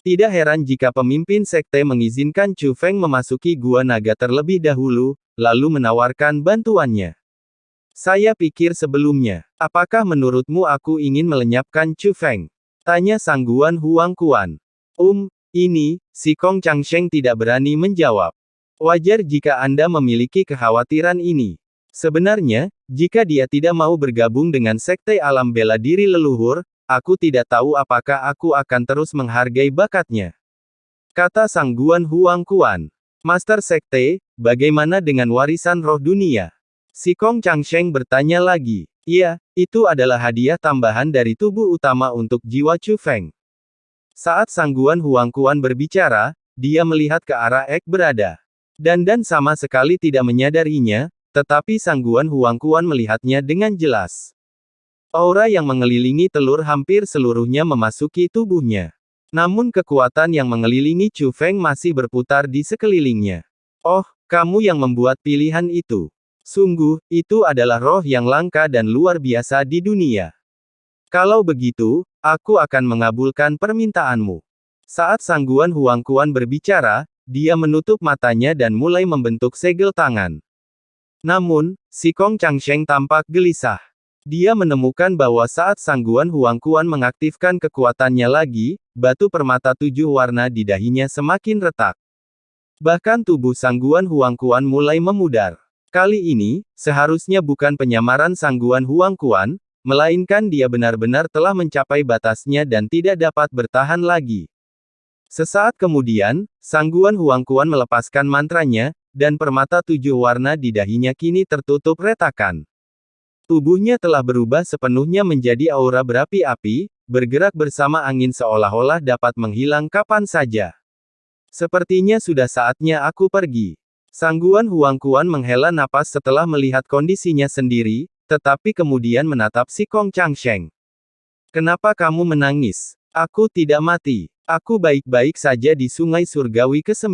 Tidak heran jika pemimpin sekte mengizinkan Chu Feng memasuki gua naga terlebih dahulu, lalu menawarkan bantuannya. Saya pikir sebelumnya, apakah menurutmu aku ingin melenyapkan Chu Feng? Tanya Sangguan Huang Kuan. Ini, si Kong Changsheng tidak berani menjawab. Wajar jika Anda memiliki kekhawatiran ini. Sebenarnya, jika dia tidak mau bergabung dengan sekte alam bela diri leluhur, aku tidak tahu apakah aku akan terus menghargai bakatnya. Kata Sangguan Huang Kuan. Master Sekte, bagaimana dengan warisan roh dunia? Si Kong Changsheng bertanya lagi. Iya, itu adalah hadiah tambahan dari tubuh utama untuk jiwa Chu Feng. Saat Sangguan Huang Kuan berbicara, dia melihat ke arah Ek berada. Dan sama sekali tidak menyadarinya, tetapi Sangguan Huang Kuan melihatnya dengan jelas. Aura yang mengelilingi telur hampir seluruhnya memasuki tubuhnya. Namun kekuatan yang mengelilingi Chu Feng masih berputar di sekelilingnya. Oh, kamu yang membuat pilihan itu. Sungguh, itu adalah roh yang langka dan luar biasa di dunia. Kalau begitu, aku akan mengabulkan permintaanmu. Saat Sangguan Huang Kuan berbicara, dia menutup matanya dan mulai membentuk segel tangan. Namun, si Kong Changsheng tampak gelisah. Dia menemukan bahwa saat Sangguan Huang Kuan mengaktifkan kekuatannya lagi, batu permata 7 warna di dahinya semakin retak. Bahkan tubuh Sangguan Huang Kuan mulai memudar. Kali ini, seharusnya bukan penyamaran Sangguan Huang Kuan, melainkan dia benar-benar telah mencapai batasnya dan tidak dapat bertahan lagi. Sesaat kemudian, Sangguan Huang Kuan melepaskan mantranya, dan permata 7 warna di dahinya kini tertutup retakan. Tubuhnya telah berubah sepenuhnya menjadi aura berapi-api, bergerak bersama angin seolah-olah dapat menghilang kapan saja. Sepertinya sudah saatnya aku pergi. Sangguan Huang Kuan menghela napas setelah melihat kondisinya sendiri, tetapi kemudian menatap si Kong Changsheng. Kenapa kamu menangis? Aku tidak mati. Aku baik-baik saja di sungai surgawi ke-9.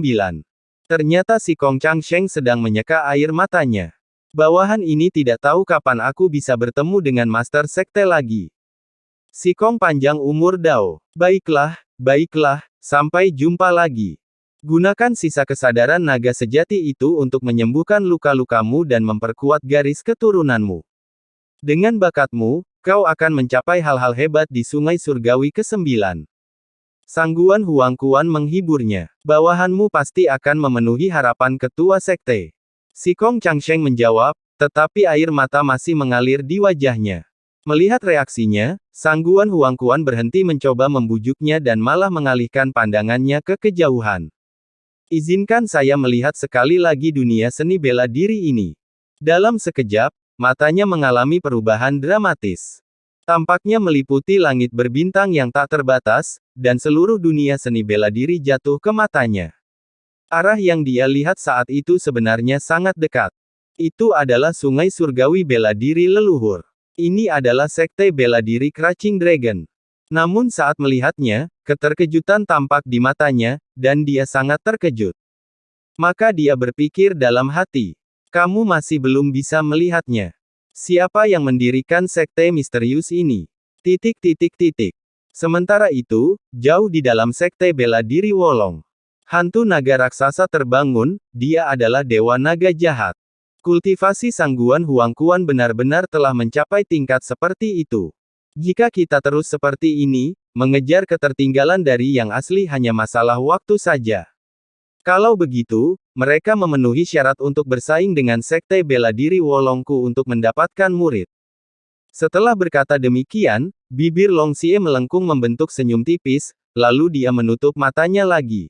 Ternyata si Kong Changsheng sedang menyeka air matanya. Bawahan ini tidak tahu kapan aku bisa bertemu dengan Master Sekte lagi. Si Kong panjang umur Dao. Baiklah, sampai jumpa lagi. Gunakan sisa kesadaran naga sejati itu untuk menyembuhkan luka-lukamu dan memperkuat garis keturunanmu. Dengan bakatmu, kau akan mencapai hal-hal hebat di sungai surgawi ke-9. Sangguan Huang Kuan menghiburnya. Bawahanmu pasti akan memenuhi harapan ketua sekte. Si Kong Changsheng menjawab, tetapi air mata masih mengalir di wajahnya. Melihat reaksinya, Sangguan Huang Kuan berhenti mencoba membujuknya dan malah mengalihkan pandangannya ke kejauhan. Izinkan saya melihat sekali lagi dunia seni bela diri ini. Dalam sekejap, matanya mengalami perubahan dramatis. Tampaknya meliputi langit berbintang yang tak terbatas, dan seluruh dunia seni bela diri jatuh ke matanya. Arah yang dia lihat saat itu sebenarnya sangat dekat. Itu adalah sungai surgawi bela diri leluhur. Ini adalah sekte bela diri Crouching Dragon. Namun saat melihatnya, keterkejutan tampak di matanya, dan dia sangat terkejut. Maka dia berpikir dalam hati, kamu masih belum bisa melihatnya. Siapa yang mendirikan sekte misterius ini? Sementara itu, jauh di dalam sekte bela diri Wolong. Hantu naga raksasa terbangun, dia adalah dewa naga jahat. Kultivasi Sangguan Huang Kuan benar-benar telah mencapai tingkat seperti itu. Jika kita terus seperti ini, mengejar ketertinggalan dari yang asli hanya masalah waktu saja. Kalau begitu, mereka memenuhi syarat untuk bersaing dengan sekte bela diri Wolongku untuk mendapatkan murid. Setelah berkata demikian, bibir Long Xie melengkung membentuk senyum tipis, lalu dia menutup matanya lagi.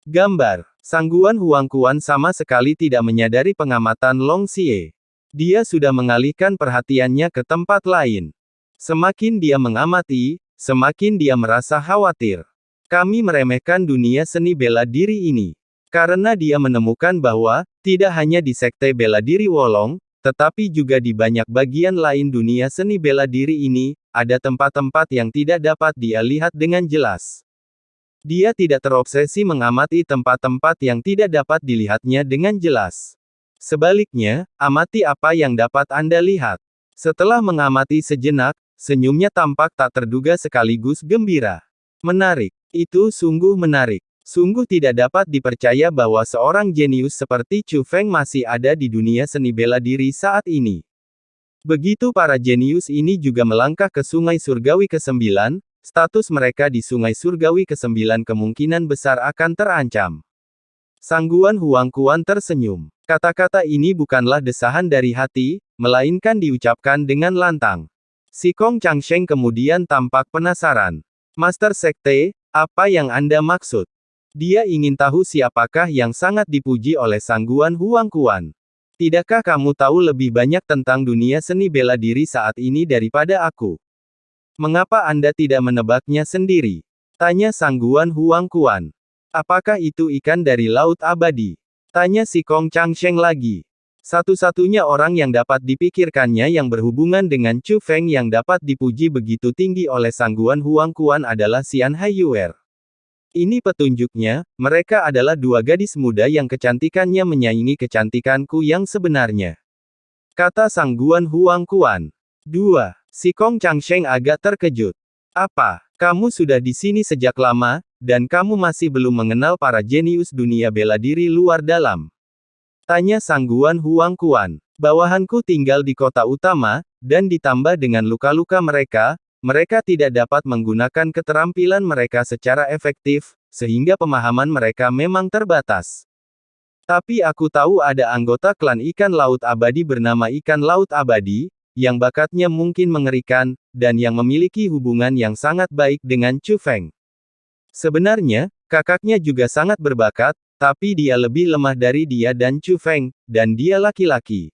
Gambar. Sangguan Huang Kuan sama sekali tidak menyadari pengamatan Long Xie. Dia sudah mengalihkan perhatiannya ke tempat lain. Semakin dia mengamati, semakin dia merasa khawatir. Kami meremehkan dunia seni bela diri ini. Karena dia menemukan bahwa, tidak hanya di sekte bela diri Wolong, tetapi juga di banyak bagian lain dunia seni bela diri ini, ada tempat-tempat yang tidak dapat dia lihat dengan jelas. Dia tidak terobsesi mengamati tempat-tempat yang tidak dapat dilihatnya dengan jelas. Sebaliknya, amati apa yang dapat Anda lihat. Setelah mengamati sejenak, senyumnya tampak tak terduga sekaligus gembira. Menarik. Itu sungguh menarik. Sungguh tidak dapat dipercaya bahwa seorang jenius seperti Chu Feng masih ada di dunia seni bela diri saat ini. Begitu para jenius ini juga melangkah ke Sungai Surgawi ke-9, status mereka di Sungai Surgawi ke-9 kemungkinan besar akan terancam. Sangguan Huang Quan tersenyum. Kata-kata ini bukanlah desahan dari hati, melainkan diucapkan dengan lantang. Si Kong Changsheng kemudian tampak penasaran. Master Sekte, apa yang Anda maksud? Dia ingin tahu siapakah yang sangat dipuji oleh Sangguan Huang Quan. Tidakkah kamu tahu lebih banyak tentang dunia seni bela diri saat ini daripada aku? Mengapa Anda tidak menebaknya sendiri? Tanya Sangguan Huang Quan. Apakah itu ikan dari Laut Abadi? Tanya si Kong Changsheng lagi. Satu-satunya orang yang dapat dipikirkannya yang berhubungan dengan Chu Feng yang dapat dipuji begitu tinggi oleh Sangguan Huang Quan adalah Xian Haiyuer. Ini petunjuknya, mereka adalah dua gadis muda yang kecantikannya menyaingi kecantikanku yang sebenarnya. Kata Sangguan Huang Quan. 2. Si Kong Changsheng agak terkejut. Apa? Kamu sudah di sini sejak lama, dan kamu masih belum mengenal para jenius dunia bela diri luar dalam? Tanya Sangguan Huang Quan. Bawahanku tinggal di kota utama, dan ditambah dengan luka-luka mereka, mereka tidak dapat menggunakan keterampilan mereka secara efektif, sehingga pemahaman mereka memang terbatas. Tapi aku tahu ada anggota klan ikan laut abadi bernama ikan laut abadi, yang bakatnya mungkin mengerikan, dan yang memiliki hubungan yang sangat baik dengan Chu Feng. Sebenarnya, kakaknya juga sangat berbakat, tapi dia lebih lemah dari dia dan Chu Feng, dan dia laki-laki.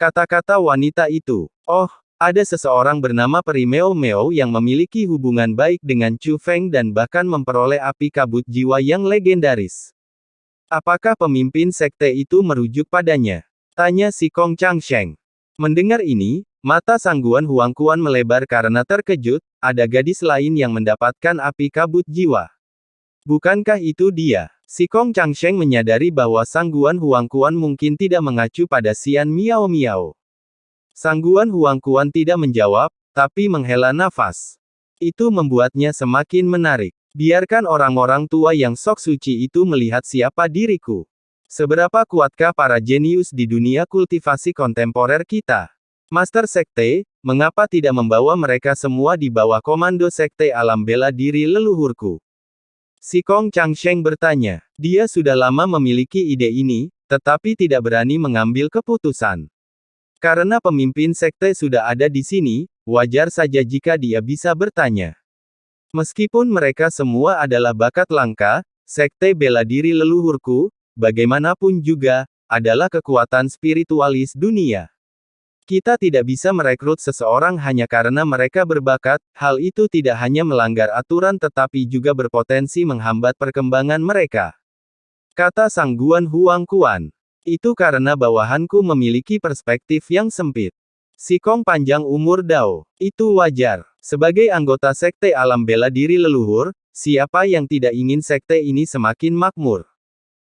Kata-kata wanita itu, oh, ada seseorang bernama Peri Meo Meo yang memiliki hubungan baik dengan Chu Feng dan bahkan memperoleh api kabut jiwa yang legendaris. Apakah pemimpin sekte itu merujuk padanya? Tanya si Kong Changsheng. Mendengar ini, mata Sangguan Huang Quan melebar karena terkejut, ada gadis lain yang mendapatkan api kabut jiwa. Bukankah itu dia? Si Kong Changsheng menyadari bahwa Sangguan Huang Quan mungkin tidak mengacu pada Xian Miao Miao. Sangguan Huang Quan tidak menjawab, tapi menghela nafas. Itu membuatnya semakin menarik. Biarkan orang-orang tua yang sok suci itu melihat siapa diriku. Seberapa kuatkah para jenius di dunia kultivasi kontemporer kita? Master Sekte, mengapa tidak membawa mereka semua di bawah komando Sekte Alam Bela Diri leluhurku? Si Kong Changsheng bertanya. Dia sudah lama memiliki ide ini, tetapi tidak berani mengambil keputusan. Karena pemimpin sekte sudah ada di sini, wajar saja jika dia bisa bertanya. Meskipun mereka semua adalah bakat langka, sekte bela diri leluhurku, bagaimanapun juga, adalah kekuatan spiritualis dunia. Kita tidak bisa merekrut seseorang hanya karena mereka berbakat, hal itu tidak hanya melanggar aturan tetapi juga berpotensi menghambat perkembangan mereka. Kata Sangguan Huang Quan. Itu karena bawahanku memiliki perspektif yang sempit. Si Kong panjang umur Dao. Itu wajar. Sebagai anggota sekte alam bela diri leluhur, siapa yang tidak ingin sekte ini semakin makmur?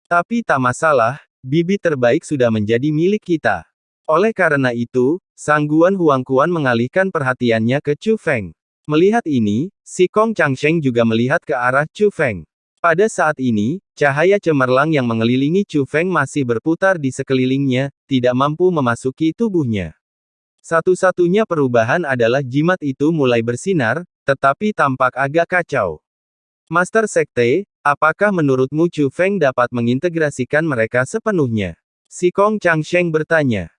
Tapi tak masalah, bibit terbaik sudah menjadi milik kita. Oleh karena itu, Sangguan Huang Quan mengalihkan perhatiannya ke Chu Feng. Melihat ini, si Kong Changsheng juga melihat ke arah Chu Feng. Pada saat ini, cahaya cemerlang yang mengelilingi Chu Feng masih berputar di sekelilingnya, tidak mampu memasuki tubuhnya. Satu-satunya perubahan adalah jimat itu mulai bersinar, tetapi tampak agak kacau. Master Sekte, apakah menurutmu Chu Feng dapat mengintegrasikan mereka sepenuhnya? Si Kong Changsheng bertanya.